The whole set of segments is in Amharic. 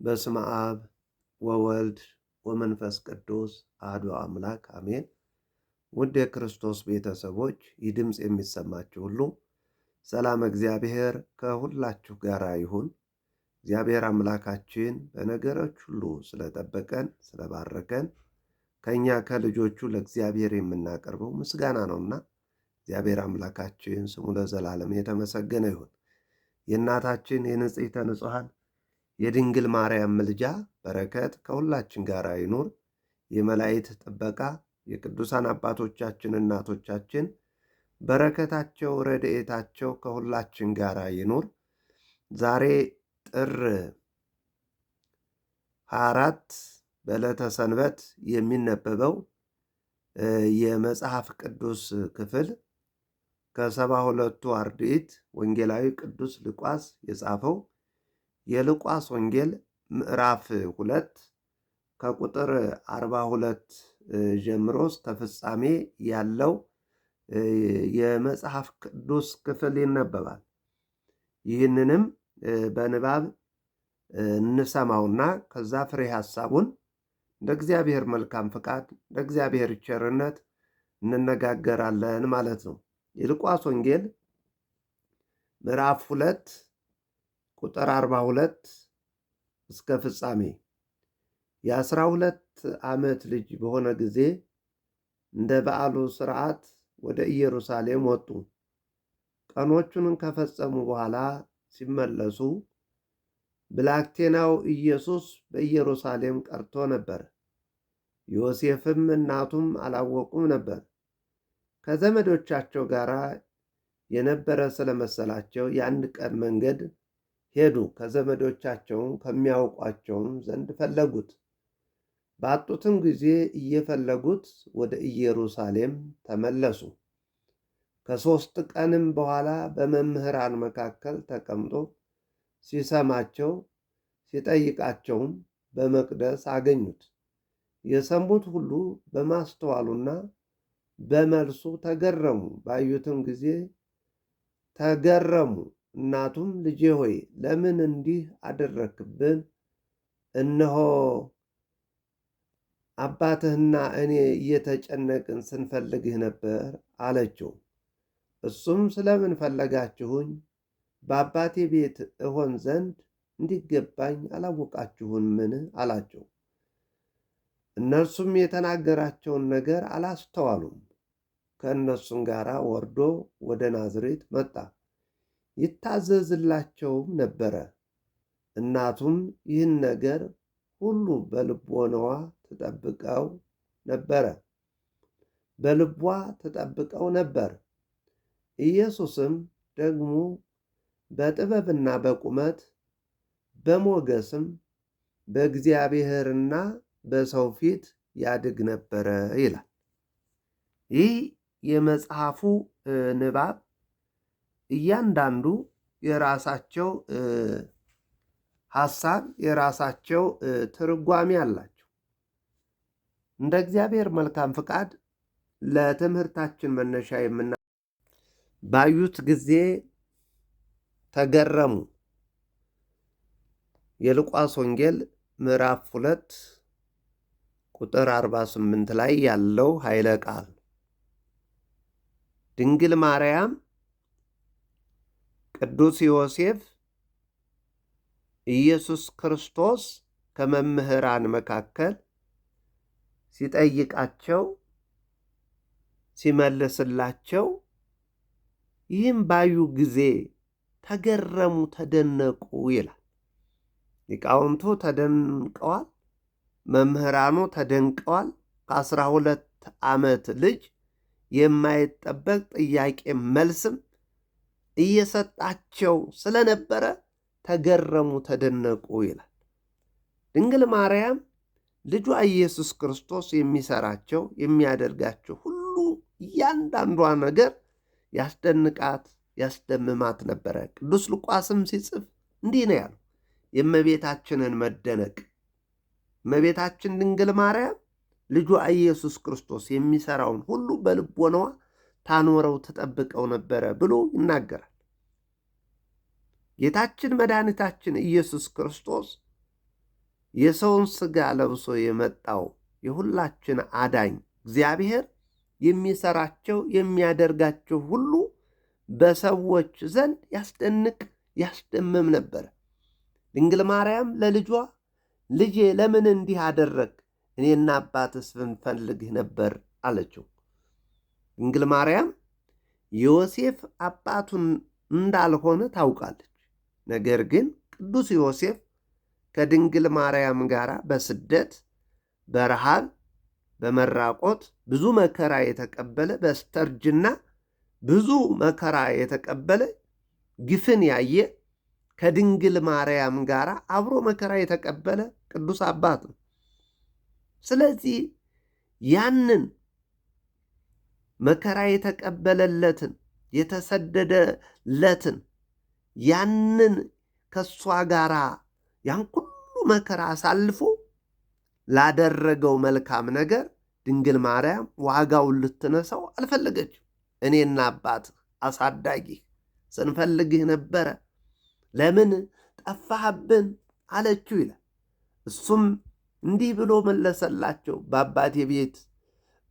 በስመ አብ ወወልድ ወመንፈስ ቅዱስ አሐዱ አምላክ አሜን። ውድ የክርስቶስ ቤተሰቦች ይህ ድምፅ የሚሰማችሁ ሁሉ ሰላም እግዚአብሔር ከሁላችሁ ጋር ይሁን። እግዚአብሔር አምላካችን በነገሮች ሁሉ ስለጠበቀን ስለባረከን ከእኛ ከልጆቹ ለእግዚአብሔር የምናቀርበው ምስጋና ነውና እግዚአብሔር አምላካችን ስሙ ለዘላለም የተመሰገነ ይሁን። የእናታችን የንጽሕተ ንጹሐን የድንግል ማርያም ምልጃ በረከት ከሁላችን ጋር ይኑር። የመላእክት ጥበቃ የቅዱሳን አባቶቻችን እናቶቻችን በረከታቸው ረድኤታቸው ከሁላችን ጋር ይኑር። ዛሬ ጥር 24 በዕለተ ሰንበት የሚነበበው የመጽሐፍ ቅዱስ ክፍል ከ72ቱ አርድእት ወንጌላዊ ቅዱስ ሉቃስ የጻፈው የሉቃስ ወንጌል ምዕራፍ 2 ከቁጥር 42 ጀምሮ እስከ ፍጻሜ ያለው የመጽሐፍ ቅዱስ ክፍል ይነበባል። ይህንንም በንባብ እንሰማውና ከዛ ፍሬ ሐሳቡን እንደ እግዚአብሔር መልካም ፍቃድ እንደ እግዚአብሔር ቸርነት እንነጋገራለን ማለት ነው። የሉቃስ ወንጌል ምዕራፍ 2 ቁጥር 42 እስከ ፍጻሜ። የ12 ዓመት ልጅ በሆነ ጊዜ እንደ በዓሉ ሥርዓት ወደ ኢየሩሳሌም ወጡ። ቀኖቹን ከፈጸሙ በኋላ ሲመለሱ ብላቴናው ኢየሱስ በኢየሩሳሌም ቀርቶ ነበር። ዮሴፍም እናቱም አላወቁም ነበር። ከዘመዶቻቸው ጋር የነበረ ስለመሰላቸው የአንድ ቀን መንገድ ሄዱ። ከዘመዶቻቸውም ከሚያውቋቸውም ዘንድ ፈለጉት። ባጡትም ጊዜ እየፈለጉት ወደ ኢየሩሳሌም ተመለሱ። ከ3 ቀንም በኋላ በመምህራን መካከል ተቀምጦ ሲሰማቸው ሲጠይቃቸውም በመቅደስ አገኙት። የሰሙት ሁሉ በማስተዋሉና በመልሱ ተገረሙ። ባዩትም ጊዜ ተገረሙ። እናቱም ልጄ ሆይ ለምን እንዲህ አደረክብን? እነሆ አባትህና እኔ እየተጨነቅን ስንፈልግህ ነበር አለችው። እሱም ስለምን ፈለጋችሁኝ? በአባቴ ቤት እሆን ዘንድ እንዲገባኝ አላወቃችሁምን? አላቸው። እነርሱም የተናገራቸውን ነገር አላስተዋሉም። ከእነርሱም ጋር ወርዶ ወደ ናዝሬት መጣ፣ ይታዘዝላቸውም ነበረ። እናቱም ይህን ነገር ሁሉ በልቦናዋ ትጠብቀው ነበር። ኢየሱስም ደግሞ በጥበብና በቁመት በሞገስም በእግዚአብሔርና በሰው ፊት ያድግ ነበረ ይላል። ይህ የመጽሐፉ ንባብ እያንዳንዱ የራሳቸው ሐሳብ የራሳቸው ትርጓሜ አላቸው። እንደ እግዚአብሔር መልካም ፍቃድ ለትምህርታችን መነሻ ባዩት ጊዜ ተገረሙ። የሉቃስ ወንጌል ምዕራፍ 2 ቁጥር 48 ላይ ያለው ኃይለ ቃል ድንግል ማርያም፣ ቅዱስ ዮሴፍ፣ ኢየሱስ ክርስቶስ ከመምህራን መካከል ሲጠይቃቸው ሲመልስላቸው ይህም ባዩ ጊዜ ተገረሙ፣ ተደነቁ ይላል። ሊቃውንቱ ተደንቀዋል፣ መምህራኑ ተደንቀዋል። ከ12 ዓመት ልጅ የማይጠበቅ ጥያቄ መልስም እየሰጣቸው ስለነበረ ተገረሙ፣ ተደነቁ ይላል። ድንግል ማርያም ልጇ ኢየሱስ ክርስቶስ የሚሰራቸው የሚያደርጋቸው ሁሉ እያንዳንዷ ነገር ያስደንቃት ያስደምማት ነበረ። ቅዱስ ሉቃስም ሲጽፍ እንዲህ ነው ያለው፣ የእመቤታችንን መደነቅ እመቤታችን ድንግል ማርያም ልጇ ኢየሱስ ክርስቶስ የሚሰራውን ሁሉ በልቦናዋ ታኖረው ትጠብቀው ነበረ ብሎ ይናገራል። ጌታችን መድኃኒታችን ኢየሱስ ክርስቶስ የሰውን ሥጋ ለብሶ የመጣው የሁላችን አዳኝ እግዚአብሔር የሚሰራቸው የሚያደርጋቸው ሁሉ በሰዎች ዘንድ ያስደንቅ ያስደምም ነበር። ድንግል ማርያም ለልጇ ልጄ ለምን እንዲህ አደረግ? እኔና አባትህ ስንፈልግህ ነበር አለችው። ድንግል ማርያም ዮሴፍ አባቱን እንዳልሆነ ታውቃለች። ነገር ግን ቅዱስ ዮሴፍ ከድንግል ማርያም ጋር በስደት በረሃብ በመራቆት ብዙ መከራ የተቀበለ በስተርጅና ብዙ መከራ የተቀበለ ግፍን ያየ ከድንግል ማርያም ጋር አብሮ መከራ የተቀበለ ቅዱስ አባት ነው። ስለዚህ ያንን መከራ የተቀበለለትን የተሰደደለትን ያንን ከእሷ ጋር ያን ሁሉ መከራ አሳልፎ ላደረገው መልካም ነገር ድንግል ማርያም ዋጋውን ልትነሳው አልፈለገችም። እኔና አባትህ አሳዳጊህ ስንፈልግህ ነበረ፣ ለምን ጠፋህብን አለችው ይላል። እሱም እንዲህ ብሎ መለሰላቸው፣ በአባቴ ቤት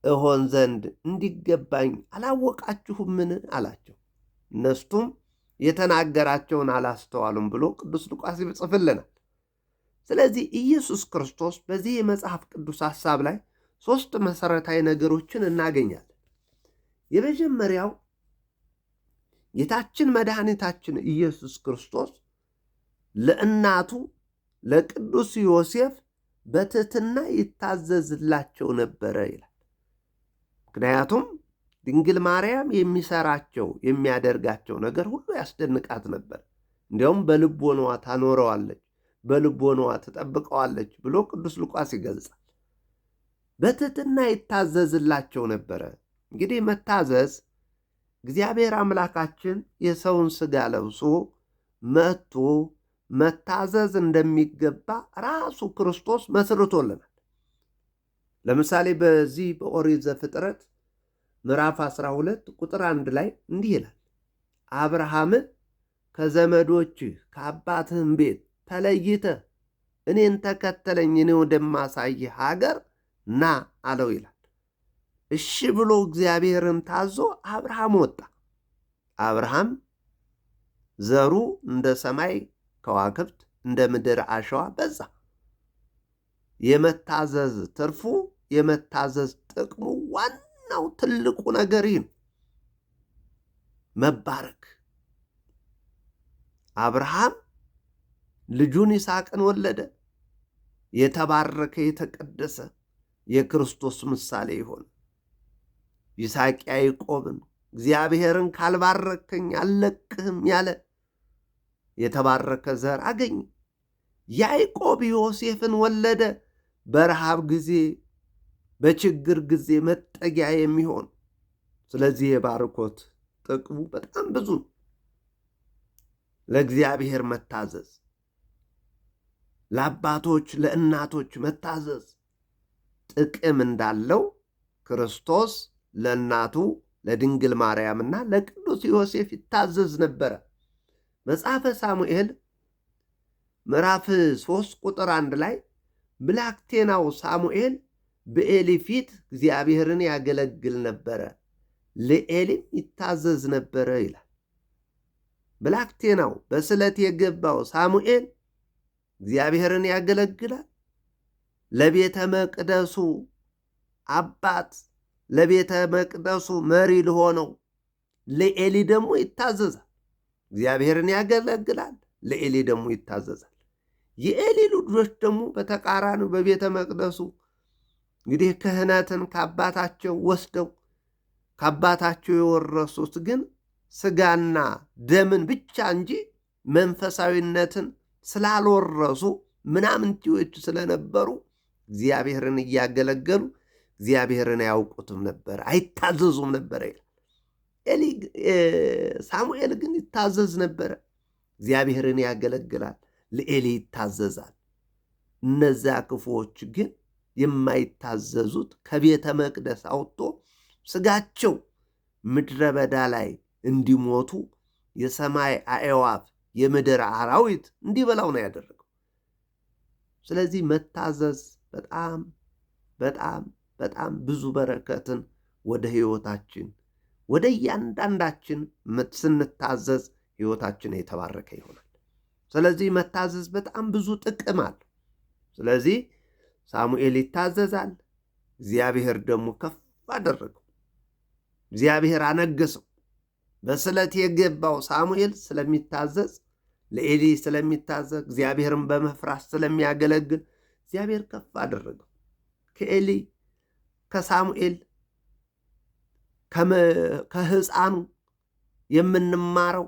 እሆን ዘንድ እንዲገባኝ አላወቃችሁምን አላቸው። እነሱም የተናገራቸውን አላስተዋሉም ብሎ ቅዱስ ሉቃስ ይጽፍልናል። ስለዚህ ኢየሱስ ክርስቶስ በዚህ የመጽሐፍ ቅዱስ ሐሳብ ላይ 3 መሠረታዊ ነገሮችን እናገኛለን። የመጀመሪያው ጌታችን መድኃኒታችን ኢየሱስ ክርስቶስ ለእናቱ ለቅዱስ ዮሴፍ በትሕትና ይታዘዝላቸው ነበረ ይላል። ምክንያቱም ድንግል ማርያም የሚሰራቸው የሚያደርጋቸው ነገር ሁሉ ያስደንቃት ነበር። እንዲያውም በልቦናዋ ታኖረዋለች፣ በልቦናዋ ትጠብቀዋለች ብሎ ቅዱስ ሉቃስ ይገልጻል። በትሕትና ይታዘዝላቸው ነበረ። እንግዲህ መታዘዝ እግዚአብሔር አምላካችን የሰውን ሥጋ ለብሶ መጥቶ መታዘዝ እንደሚገባ ራሱ ክርስቶስ መስርቶልናል። ለምሳሌ በዚህ በኦሪት ዘፍጥረት ምዕራፍ 12 ቁጥር 1 ላይ እንዲህ ይላል፣ አብርሃምን ከዘመዶችህ ከአባትህም ቤት ተለይተህ እኔን ተከተለኝ፣ እኔ ወደማሳይህ ሀገር ና አለው ይላል። እሺ ብሎ እግዚአብሔርን ታዞ አብርሃም ወጣ። አብርሃም ዘሩ እንደ ሰማይ ከዋክብት እንደ ምድር አሸዋ በዛ። የመታዘዝ ትርፉ የመታዘዝ ጥቅሙ ዋናው ትልቁ ነገር ይህ ነው፣ መባረክ። አብርሃም ልጁን ይስሐቅን ወለደ። የተባረከ የተቀደሰ የክርስቶስ ምሳሌ ይሆን። ይስሐቅ ያዕቆብን እግዚአብሔርን ካልባረከኝ አልለቅህም ያለ የተባረከ ዘር አገኘ። ያዕቆብ ዮሴፍን ወለደ። በረሃብ ጊዜ በችግር ጊዜ መጠጊያ የሚሆን። ስለዚህ የባርኮት ጥቅሙ በጣም ብዙ ነው። ለእግዚአብሔር መታዘዝ፣ ለአባቶች ለእናቶች መታዘዝ ጥቅም እንዳለው ክርስቶስ ለእናቱ ለድንግል ማርያምና ለቅዱስ ዮሴፍ ይታዘዝ ነበረ። መጽሐፈ ሳሙኤል ምዕራፍ 3 ቁጥር 1 ላይ ብላቴናው ሳሙኤል በኤሊ ፊት እግዚአብሔርን ያገለግል ነበረ፣ ለኤሊም ይታዘዝ ነበረ ይላል። ብላቴናው በስለት የገባው ሳሙኤል እግዚአብሔርን ያገለግላል። ለቤተ መቅደሱ አባት ለቤተ መቅደሱ መሪ ለሆነው ለኤሊ ደግሞ ይታዘዛል። እግዚአብሔርን ያገለግላል፣ ለኤሊ ደግሞ ይታዘዛል። የኤሊ ልጆች ደግሞ በተቃራኒው በቤተ መቅደሱ እንግዲህ ክህነትን ከአባታቸው ወስደው ከአባታቸው የወረሱት ግን ስጋና ደምን ብቻ እንጂ መንፈሳዊነትን ስላልወረሱ ምናምንቴዎች ስለነበሩ እግዚአብሔርን እያገለገሉ እግዚአብሔርን አያውቁትም ነበር፣ አይታዘዙም ነበር ይላል። ሳሙኤል ግን ይታዘዝ ነበረ፣ እግዚአብሔርን ያገለግላል፣ ለኤሊ ይታዘዛል። እነዚያ ክፉዎች ግን የማይታዘዙት ከቤተ መቅደስ አውጥቶ ስጋቸው ምድረ በዳ ላይ እንዲሞቱ የሰማይ አዕዋፍ የምድር አራዊት እንዲበላው ነው ያደረገው። ስለዚህ መታዘዝ በጣም በጣም በጣም ብዙ በረከትን ወደ ሕይወታችን ወደ እያንዳንዳችን ስንታዘዝ ሕይወታችን የተባረከ ይሆናል። ስለዚህ መታዘዝ በጣም ብዙ ጥቅም አለ። ስለዚህ ሳሙኤል ይታዘዛል፣ እግዚአብሔር ደግሞ ከፍ አደረገው፣ እግዚአብሔር አነገሰው። በስለት የገባው ሳሙኤል ስለሚታዘዝ፣ ለኤሊ ስለሚታዘዝ፣ እግዚአብሔርን በመፍራት ስለሚያገለግል እግዚአብሔር ከፍ አደረገው። ከኤሊ ከሳሙኤል ከሕፃኑ የምንማረው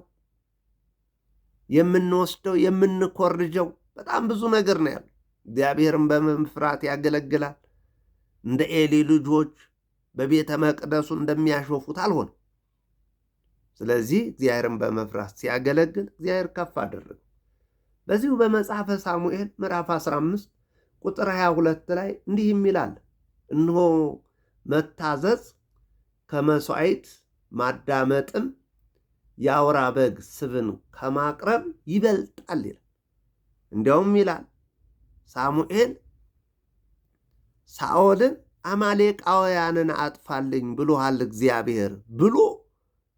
የምንወስደው የምንኮርጀው በጣም ብዙ ነገር ነው ያለው። እግዚአብሔርን በመፍራት ያገለግላል። እንደ ኤሊ ልጆች በቤተ መቅደሱ እንደሚያሾፉት አልሆነም። ስለዚህ እግዚአብሔርን በመፍራት ሲያገለግል እግዚአብሔር ከፍ አደረገው። በዚሁ በመጽሐፈ ሳሙኤል ምዕራፍ 15 ቁጥር 22 ላይ እንዲህ የሚላል፣ እነሆ መታዘዝ ከመሥዋዕት ማዳመጥም የአውራ በግ ስብን ከማቅረብ ይበልጣል ይላል። እንዲያውም ይላል ሳሙኤል ሳኦልን አማሌቃውያንን አጥፋልኝ ብሎሃል እግዚአብሔር ብሎ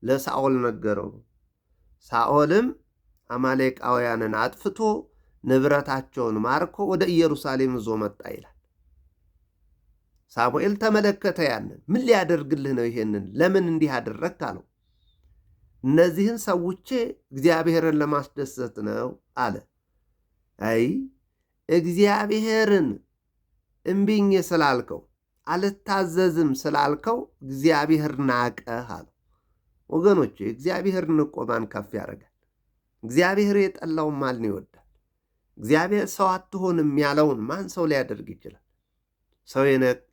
ለሳኦል ነገረው። ሳኦልም አማሌቃውያንን አጥፍቶ ንብረታቸውን ማርኮ ወደ ኢየሩሳሌም ይዞ መጣ ይላል። ሳሙኤል ተመለከተ። ያንን ምን ሊያደርግልህ ነው? ይሄንን ለምን እንዲህ አደረግክ አለው። እነዚህን ሰውቼ እግዚአብሔርን ለማስደሰት ነው አለ። አይ እግዚአብሔርን እምቢኝ ስላልከው አልታዘዝም ስላልከው እግዚአብሔር ናቀህ አለው። ወገኖቼ እግዚአብሔር ንቆ ማን ከፍ ያደርጋል? እግዚአብሔር የጠላውን ማን ይወዳል? እግዚአብሔር ሰው አትሆንም ያለውን ማን ሰው ሊያደርግ ይችላል? ሰው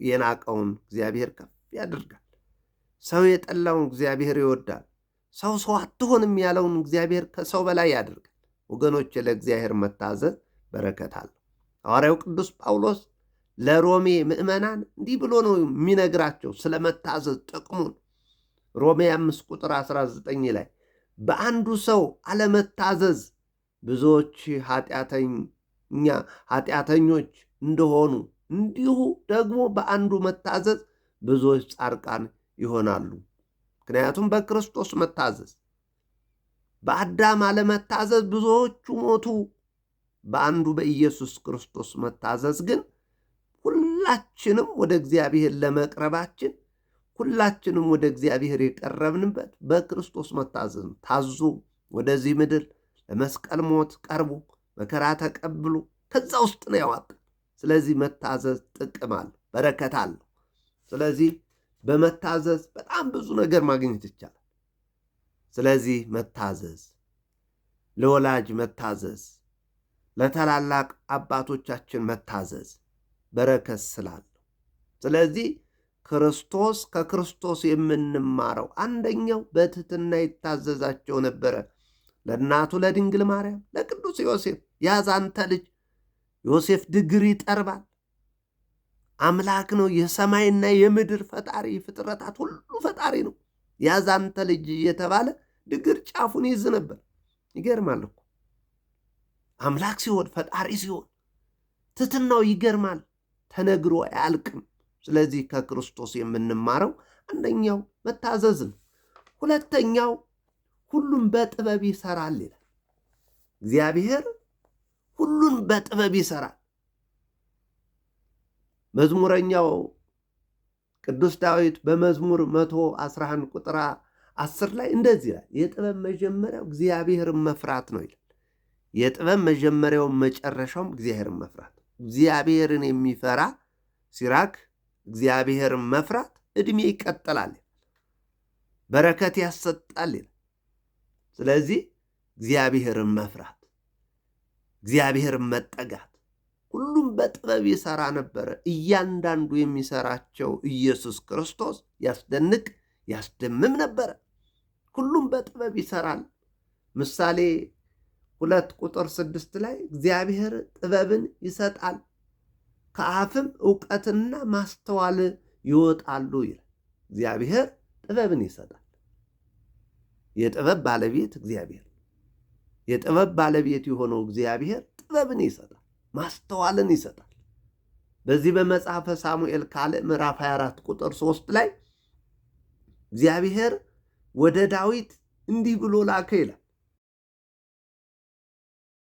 የናቀውን እግዚአብሔር ከፍ ያደርጋል። ሰው የጠላውን እግዚአብሔር ይወዳል። ሰው አትሆንም ያለውን እግዚአብሔር ከሰው በላይ ያደርጋል። ወገኖቼ ለእግዚአብሔር መታዘዝ በረከት አለው። ሐዋርያው ቅዱስ ጳውሎስ ለሮሜ ምዕመናን እንዲህ ብሎ ነው የሚነግራቸው ስለ መታዘዝ ጥቅሙን። ሮሜ 5 ቁጥር 19 ላይ በአንዱ ሰው አለመታዘዝ ብዙዎች ኃጢአተኞች እንደሆኑ እንዲሁ ደግሞ በአንዱ መታዘዝ ብዙዎች ጻድቃን ይሆናሉ። ምክንያቱም በክርስቶስ መታዘዝ፣ በአዳም አለመታዘዝ ብዙዎቹ ሞቱ። በአንዱ በኢየሱስ ክርስቶስ መታዘዝ ግን ሁላችንም ወደ እግዚአብሔር ለመቅረባችን ሁላችንም ወደ እግዚአብሔር የቀረብንበት በክርስቶስ መታዘዝ ነው። ታዞ ወደዚህ ምድር ለመስቀል ሞት ቀርቦ መከራ ተቀብሎ ከዛ ውስጥ ነው ያዋጣን። ስለዚህ መታዘዝ ጥቅም አለው፣ በረከት አለው። ስለዚህ በመታዘዝ በጣም ብዙ ነገር ማግኘት ይቻላል። ስለዚህ መታዘዝ፣ ለወላጅ መታዘዝ፣ ለታላላቅ አባቶቻችን መታዘዝ በረከት ስላለው፣ ስለዚህ ከክርስቶስ የምንማረው አንደኛው በትሕትና ይታዘዛቸው ነበረ። ለእናቱ ለድንግል ማርያም፣ ለቅዱስ ዮሴፍ ያዝ አንተ ልጅ ዮሴፍ ድግር ይጠርባል፣ አምላክ ነው፣ የሰማይና የምድር ፈጣሪ፣ ፍጥረታት ሁሉ ፈጣሪ ነው፣ ያዝ አንተ ልጅ እየተባለ ድግር ጫፉን ይዝ ነበር። ይገርማል እኮ አምላክ ሲሆን ፈጣሪ ሲሆን ትሕትናው ይገርማል፣ ተነግሮ አያልቅም። ስለዚህ ከክርስቶስ የምንማረው አንደኛው መታዘዝ ነው። ሁለተኛው ሁሉን በጥበብ ይሰራል ይላል። እግዚአብሔር ሁሉን በጥበብ ይሰራል። መዝሙረኛው ቅዱስ ዳዊት በመዝሙር 111 ቁጥር 10 ላይ እንደዚህ ይላል፣ የጥበብ መጀመሪያው እግዚአብሔርን መፍራት ነው ይላል። የጥበብ መጀመሪያው መጨረሻውም እግዚአብሔርን መፍራት። እግዚአብሔርን የሚፈራ ሲራክ እግዚአብሔርን መፍራት ዕድሜ ይቀጥላል፣ በረከት ያሰጣል ይላል። ስለዚህ እግዚአብሔርን መፍራት፣ እግዚአብሔርን መጠጋት፣ ሁሉም በጥበብ ይሰራ ነበረ። እያንዳንዱ የሚሰራቸው ኢየሱስ ክርስቶስ ያስደንቅ ያስደምም ነበረ። ሁሉም በጥበብ ይሰራል። ምሳሌ 2 ቁጥር 6 ላይ እግዚአብሔር ጥበብን ይሰጣል፣ ከአፍም ዕውቀትና ማስተዋል ይወጣሉ ይላል። እግዚአብሔር ጥበብን ይሰጣል። የጥበብ ባለቤት እግዚአብሔር፣ የጥበብ ባለቤት የሆነው እግዚአብሔር ጥበብን ይሰጣል፣ ማስተዋልን ይሰጣል። በዚህ በመጽሐፈ ሳሙኤል ካልዕ ምዕራፍ 24 ቁጥር 3 ላይ እግዚአብሔር ወደ ዳዊት እንዲህ ብሎ ላከ ይላል።